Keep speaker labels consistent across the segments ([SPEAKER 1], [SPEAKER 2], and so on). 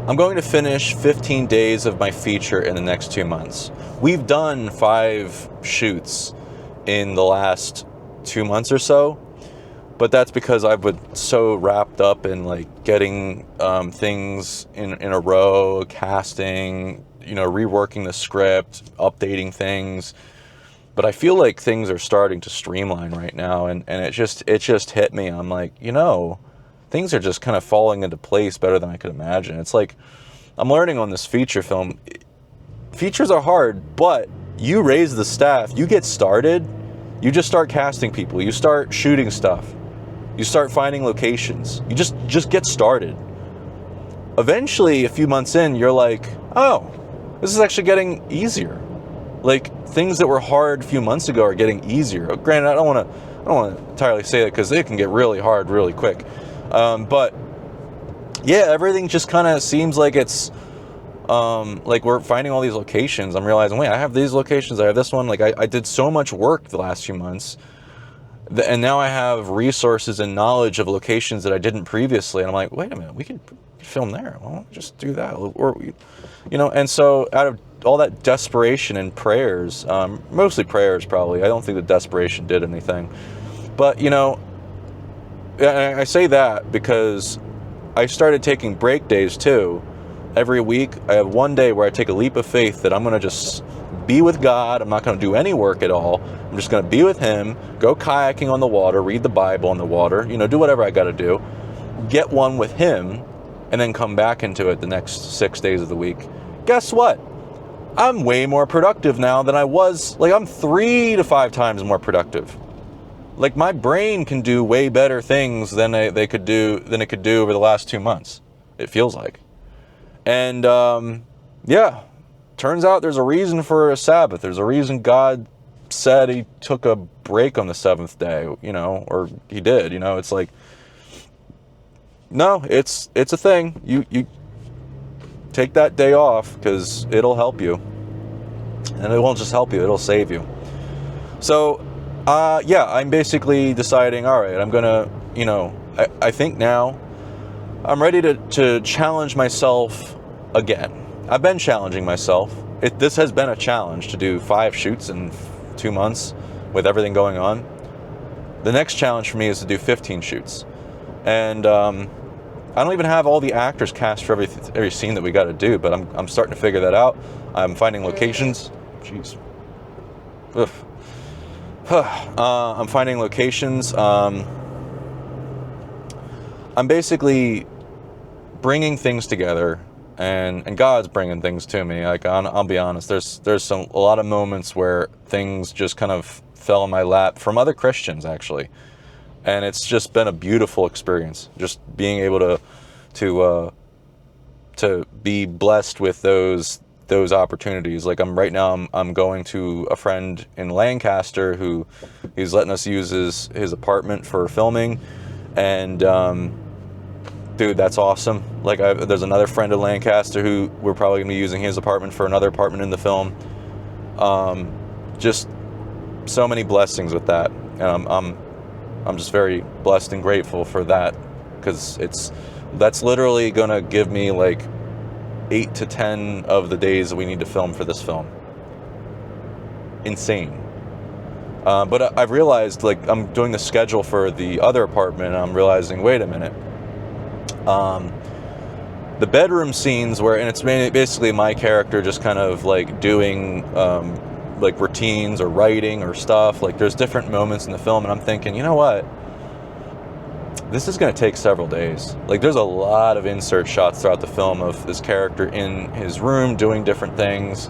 [SPEAKER 1] I'm going to finish 15 days of my feature in the next 2 months. We've done 5 shoots in the last 2 months or so, but that's because I've been so wrapped up in like getting things in a row, casting, reworking the script, updating things. But I feel like things are starting to streamline right now, and it just hit me. I'm like, things are just kind of falling into place better than I could imagine. It's like I'm learning on this feature film. Features are hard, but you raise the staff, you get started, you just start casting people, you start shooting stuff, you start finding locations, you just get started. Eventually, a few months in, you're like, oh, this is actually getting easier. Like, things that were hard a few months ago are getting easier. Granted, I don't want to entirely say that because it can get really hard really quick. But yeah, everything just kind of seems like it's like we're finding all these locations. I'm realizing, wait, I have these locations, I have this one. Like I did so much work the last few months, and now I have resources and knowledge of locations that I didn't previously. And I'm like, wait a minute, we can film there. Well, just do that, or And so out of all that desperation and prayers, mostly prayers probably. I don't think the desperation did anything, but I say that because I started taking break days too. Every week, I have one day where I take a leap of faith that I'm going to just be with God. I'm not going to do any work at all. I'm just going to be with Him, go kayaking on the water, read the Bible on the water, do whatever I got to do, get one with Him, and then come back into it the next 6 days of the week. Guess what? I'm way more productive now than I was. Like, I'm 3 to 5 times more productive. Like, my brain can do way better things than it could do over the last 2 months. It feels like. And yeah, turns out there's a reason for a Sabbath. There's a reason God said He took a break on the 7th day, or He did. It's like, no, it's a thing. You take that day off because it'll help you, and it won't just help you; it'll save you. So. Yeah, I'm basically deciding, all right, I'm gonna, I think now I'm ready to challenge myself again. I've been challenging myself. This has been a challenge to do 5 shoots in 2 months with everything going on. The next challenge for me is to do 15 shoots. And I don't even have all the actors cast for every scene that we got to do, but I'm starting to figure that out. I'm finding locations. Jeez. Ugh. I'm finding locations. I'm basically bringing things together, and God's bringing things to me. Like, I'll be honest, there's a lot of moments where things just kind of fell in my lap from other Christians, actually, and it's just been a beautiful experience. Just being able to be blessed with those opportunities. Like, I'm going to a friend in Lancaster who he's letting us use his apartment for filming, and dude, that's awesome. Like, there's another friend in Lancaster who we're probably gonna be using his apartment for another apartment in the film. Just so many blessings with that, and I'm just very blessed and grateful for that, because that's literally gonna give me like 8 to 10 of the days that we need to film for this film. Insane. But I've realized, like, I'm doing the schedule for the other apartment, and I'm realizing, wait a minute. The bedroom scenes and it's basically my character just kind of like doing like routines or writing or stuff. Like, there's different moments in the film, and I'm thinking, you know what? This is going to take several days. Like, there's a lot of insert shots throughout the film of this character in his room doing different things,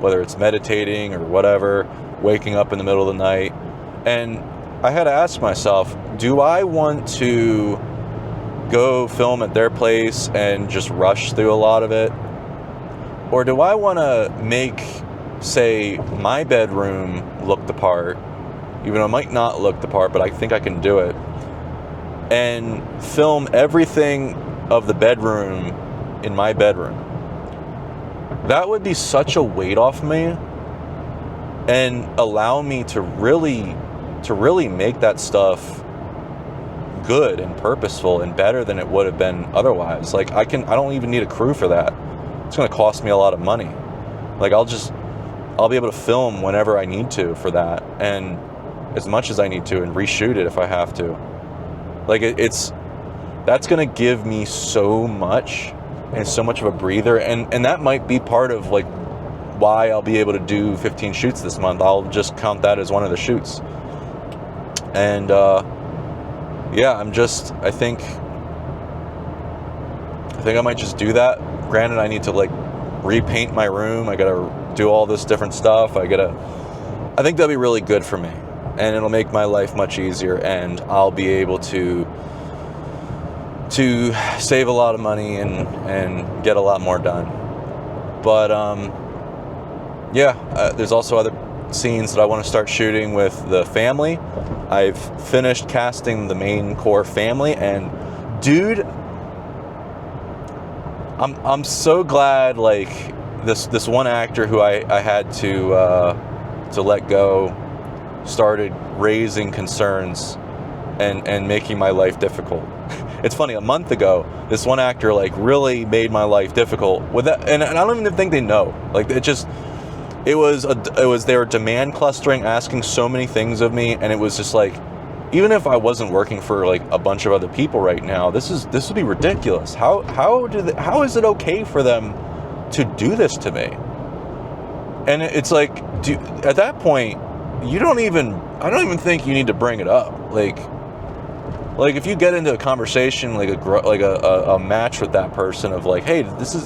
[SPEAKER 1] whether it's meditating or whatever, waking up in the middle of the night. And I had to ask myself, do I want to go film at their place and just rush through a lot of it? Or do I want to make, say, my bedroom look the part, even though it might not look the part, but I think I can do it, and film everything of the bedroom in my bedroom? That would be such a weight off me, and allow me to really make that stuff good and purposeful and better than it would have been otherwise. Like I don't even need a crew for that. It's going to cost me a lot of money. Like I'll be able to film whenever I need to for that, and as much as I need to, and reshoot it if I have to. Like that's going to give me so much and so much of a breather, and that might be part of like why I'll be able to do 15 shoots this month. I'll just count that as one of the shoots. And yeah, I think I might just do that. Granted, I need to like repaint my room. I gotta do all this different stuff. I think that'll be really good for me, and it'll make my life much easier, and I'll be able to save a lot of money and get a lot more done. But yeah, there's also other scenes that I want to start shooting with the family. I've finished casting the main core family, and dude, I'm so glad. Like this one actor who I had to let go started raising concerns and making my life difficult. It's funny, a month ago, this one actor like really made my life difficult with that, and I don't even think they know. Like it was they were demand clustering, asking so many things of me, and it was just like, even if I wasn't working for like a bunch of other people right now, this would be ridiculous. How is it okay for them to do this to me? And it's like, at that point, I don't even think you need to bring it up. Like if you get into a conversation, like a match with that person of like, hey,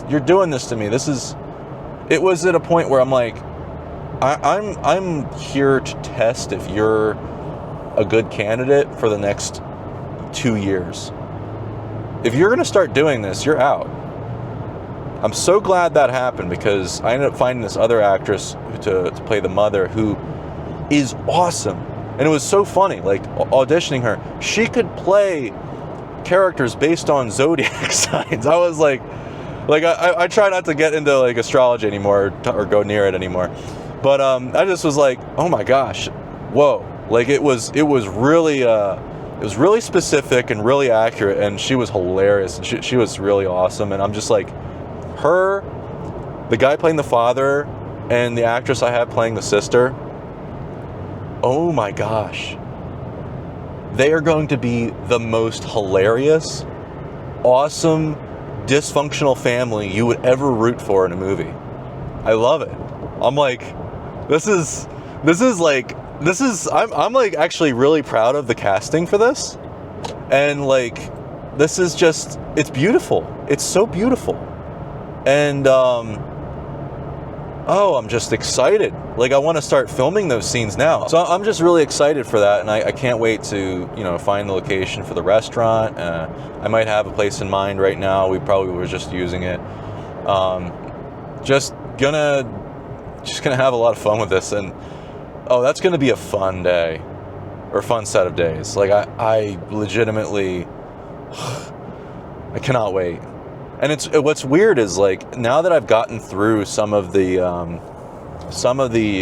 [SPEAKER 1] you're doing this to me. It was at a point where I'm like, I'm here to test if you're a good candidate for the next 2 years. If you're going to start doing this, you're out. I'm so glad that happened, because I ended up finding this other actress to play the mother who is awesome. And it was so funny, like auditioning her. She could play characters based on zodiac signs. I was like I try not to get into like astrology anymore or go near it anymore. But I just was like, oh my gosh, whoa. Like it was really specific and really accurate, and she was hilarious, and she was really awesome. And I'm just like, the guy playing the father and the actress I have playing the sister, oh my gosh, they are going to be the most hilarious, awesome, dysfunctional family you would ever root for in a movie. I love it. I'm like, I'm like actually really proud of the casting for this. And like, this is just, it's beautiful. It's so beautiful. And, I'm just excited. Like, I want to start filming those scenes now. So I'm just really excited for that. And I can't wait to, find the location for the restaurant. I might have a place in mind right now. We probably were just using it. Just gonna have a lot of fun with this. And, that's gonna be a fun day, or fun set of days. Like, I legitimately, I cannot wait. And what's weird is, like, now that I've gotten through some of the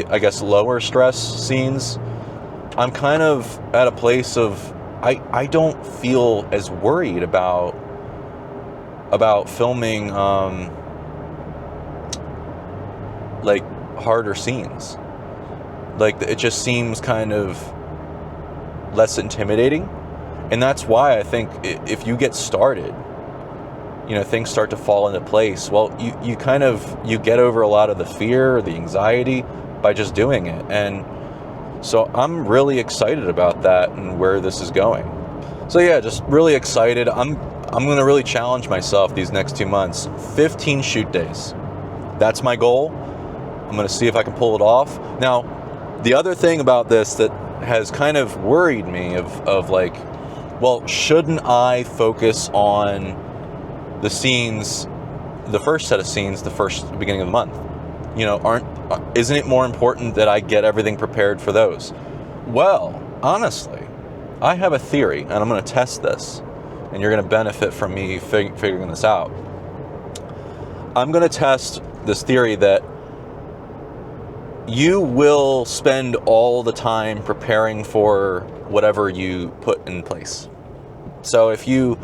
[SPEAKER 1] I guess lower stress scenes, I'm kind of at a place of I don't feel as worried about filming like harder scenes. Like, it just seems kind of less intimidating. And that's why I think if you get started, things start to fall into place. Well, you get over a lot of the fear or the anxiety by just doing it. And so I'm really excited about that and where this is going. So yeah, just really excited. I'm going to really challenge myself these next 2 months. 15 shoot days. That's my goal. I'm going to see if I can pull it off. Now, the other thing about this that has kind of worried me of like, well, shouldn't I focus on the scenes, the first set of scenes, the beginning of the month? Isn't it more important that I get everything prepared for those? Well, honestly, I have a theory, and I'm going to test this, and you're going to benefit from me figuring this out. I'm going to test this theory that you will spend all the time preparing for whatever you put in place. So if you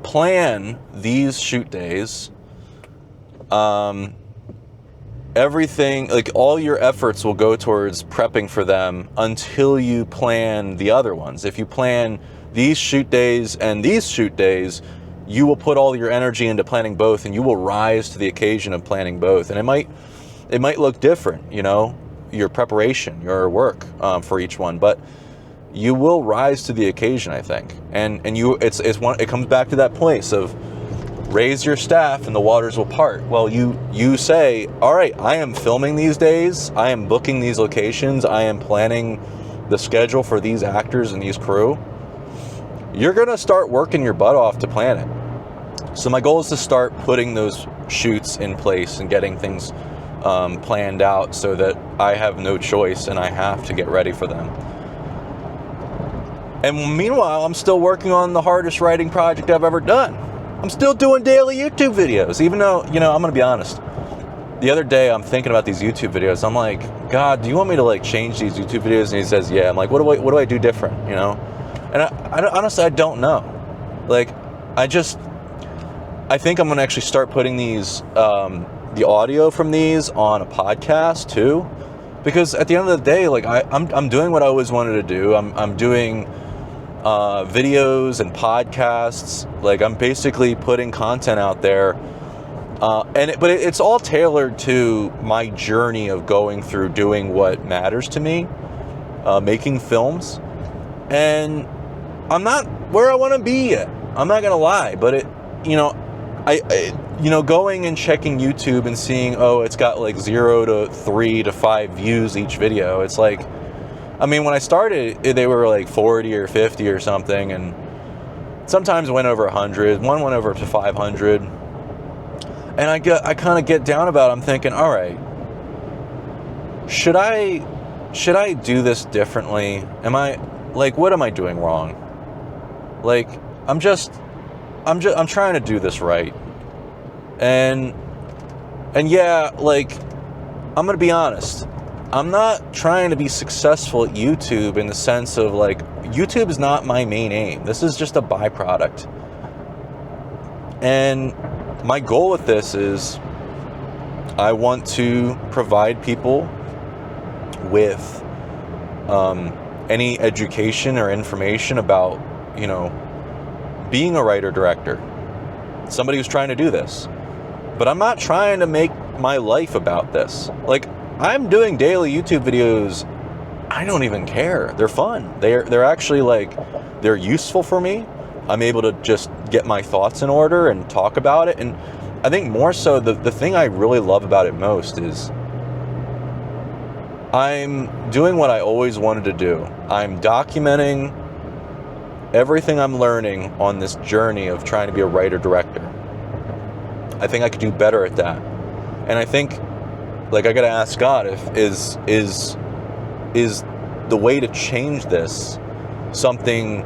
[SPEAKER 1] plan these shoot days, everything, like all your efforts will go towards prepping for them until you plan the other ones. If you plan these shoot days and these shoot days, you will put all your energy into planning both, and you will rise to the occasion of planning both. And it might look different, you know, your preparation, your work for each one, but you will rise to the occasion, I think. And it comes back to that place of raise your staff and the waters will part. Well, you say, all right, I am filming these days, I am booking these locations, I am planning the schedule for these actors and these crew. You're gonna start working your butt off to plan it. So my goal is to start putting those shoots in place and getting things planned out so that I have no choice and I have to get ready for them. And meanwhile, I'm still working on the hardest writing project I've ever done. I'm still doing daily YouTube videos, even though, you know, I'm gonna be honest. The other day, I'm thinking about these YouTube videos. I'm like, God, do you want me to like change these YouTube videos? And he says, yeah. I'm like, what do I do different, you know? And I honestly, I don't know. Like, I think I'm gonna actually start putting these, the audio from these on a podcast too, because at the end of the day, like I'm doing what I always wanted to do. I'm doing videos and podcasts. Like I'm basically putting content out there, but it's all tailored to my journey of going through doing what matters to me, making films, and I'm not where I want to be yet. I'm not gonna lie, but I going and checking YouTube and seeing, oh, it's got like 0 to 3 to 5 views each video. It's like, I mean, when I started, they were like 40 or 50 or something, and sometimes it went over 100. One went over to 500, and I kind of get down about it. I'm thinking, all right, should I do this differently? What am I doing wrong? Like, I'm trying to do this right. And yeah, like, I'm gonna be honest. I'm not trying to be successful at YouTube in the sense of like, YouTube is not my main aim. This is just a byproduct. And my goal with this is I want to provide people with any education or information about, you know, being a writer-director. Somebody who's trying to do this. But I'm not trying to make my life about this. Like, I'm doing daily YouTube videos. I don't even care. They're fun. They're actually like, they're useful for me. I'm able to just get my thoughts in order and talk about it. And I think more so, the thing I really love about it most is I'm doing what I always wanted to do. I'm documenting everything I'm learning on this journey of trying to be a writer-director. I think I could do better at that. And I think, like, I gotta ask God, is the way to change this something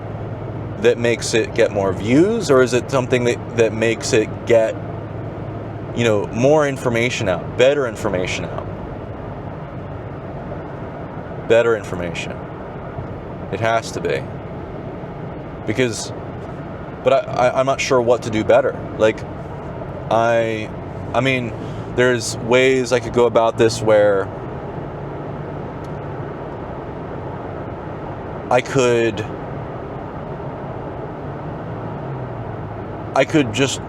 [SPEAKER 1] that makes it get more views, or is it something that makes it get, you know, more information out, better information out? Better information. It has to be. Because, but I'm not sure what to do better. Like, I mean, there's ways I could go about this where I could just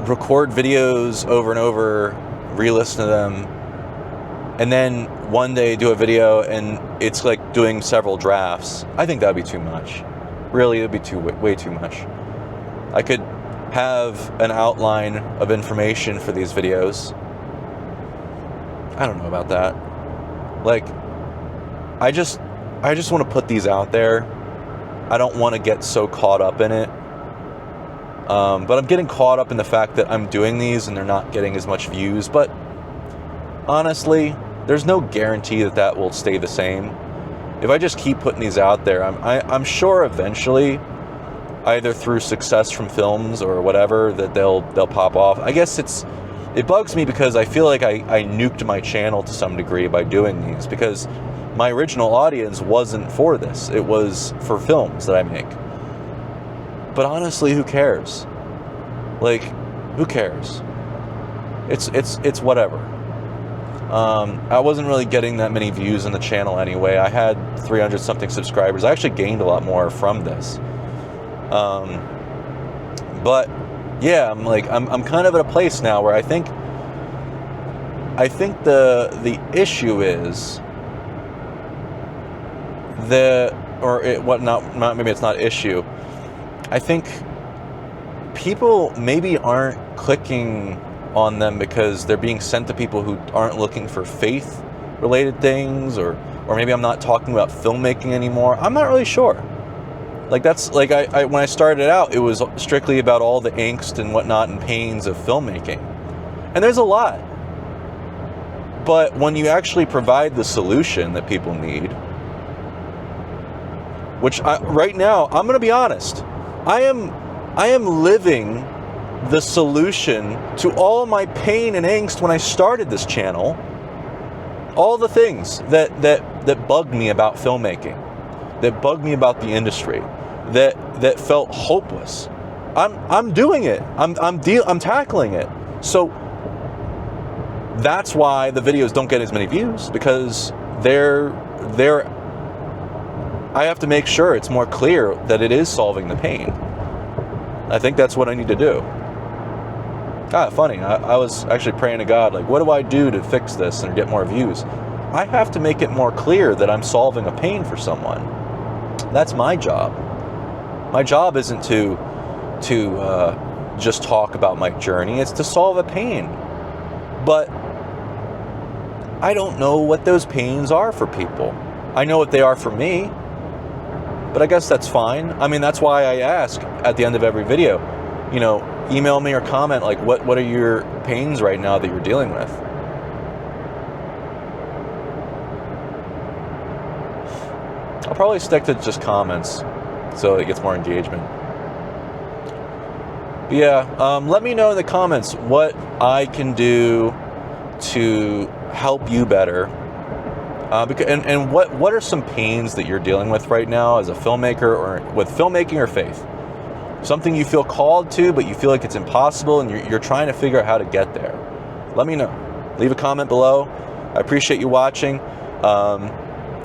[SPEAKER 1] record videos over and over, re-listen to them, and then one day do a video and it's like doing several drafts. I think that'd be too much. Really, it'd be way too much. I could have an outline of information for these videos. I don't know about that. Like, I just want to put these out there. I don't want to get so caught up in it. But I'm getting caught up in the fact that I'm doing these and they're not getting as much views. But honestly, there's no guarantee that will stay the same. If I just keep putting these out there, I'm sure eventually, either through success from films or whatever, that they'll pop off. I guess it bugs me because I feel like I nuked my channel to some degree by doing these, because my original audience wasn't for this. It was for films that I make. But honestly, who cares? Like, who cares? It's whatever. I wasn't really getting that many views on the channel anyway. I had 300 something subscribers. I actually gained a lot more from this. But yeah, I'm kind of at a place now where I think the issue is maybe it's not issue. I think people maybe aren't clicking on them because they're being sent to people who aren't looking for faith related things, or maybe I'm not talking about filmmaking anymore. I'm not really sure. Like, that's like, I when I started out, it was strictly about all the angst and whatnot and pains of filmmaking, and there's a lot. But when you actually provide the solution that people need, which right now, I'm going to be honest, I am living the solution to all my pain and angst when I started this channel. All the things that bugged me about filmmaking, that bugged me about the industry, that felt hopeless. I'm doing it. I'm tackling it. So that's why the videos don't get as many views, because I have to make sure it's more clear that it is solving the pain. I think that's what I need to do. Funny. I was actually praying to God, like, what do I do to fix this and get more views? I have to make it more clear that I'm solving a pain for someone. That's my job. My job isn't to just talk about my journey. It's to solve a pain. But I don't know what those pains are for people. I know what they are for me, but I guess that's fine. I mean, that's why I ask at the end of every video, email me or comment, like, what are your pains right now that you're dealing with? I'll probably stick to just comments so it gets more engagement. But yeah, let me know in the comments what I can do to help you better. And what are some pains that you're dealing with right now as a filmmaker, or with filmmaking or faith? Something you feel called to, but you feel like it's impossible, and you're trying to figure out how to get there. Let me know. Leave a comment below. I appreciate you watching.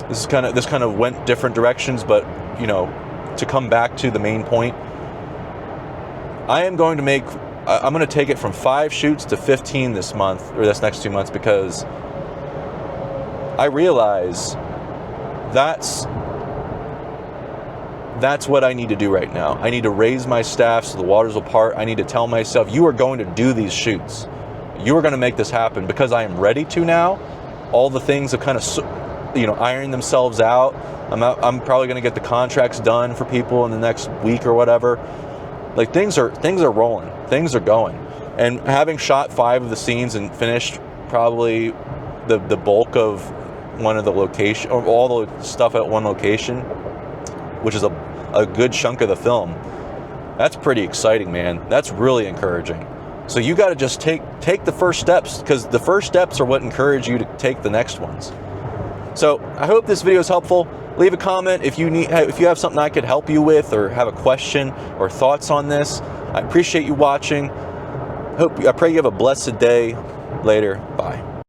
[SPEAKER 1] This kind of went different directions, but to come back to the main point, I'm going to take it from 5 shoots to 15 this month, or this next 2 months, because I realize that's what I need to do right now. I need to raise my staff so the waters will part. I need to tell myself, you are going to do these shoots. You are going to make this happen, because I am ready to now. All the things have kind of, ironed themselves out. I'm probably going to get the contracts done for people in the next week or whatever. Like, things are rolling. Things are going. And having shot 5 of the scenes and finished probably the bulk of one of the location, or all the stuff at one location, which is a good chunk of the film, that's pretty exciting, man. That's really encouraging. So you got to just take the first steps, because the first steps are what encourage you to take the next ones. So I hope this video is helpful. Leave a comment if you have something I could help you with, or have a question or thoughts on this. I appreciate you watching. I pray you have a blessed day. Later. Bye.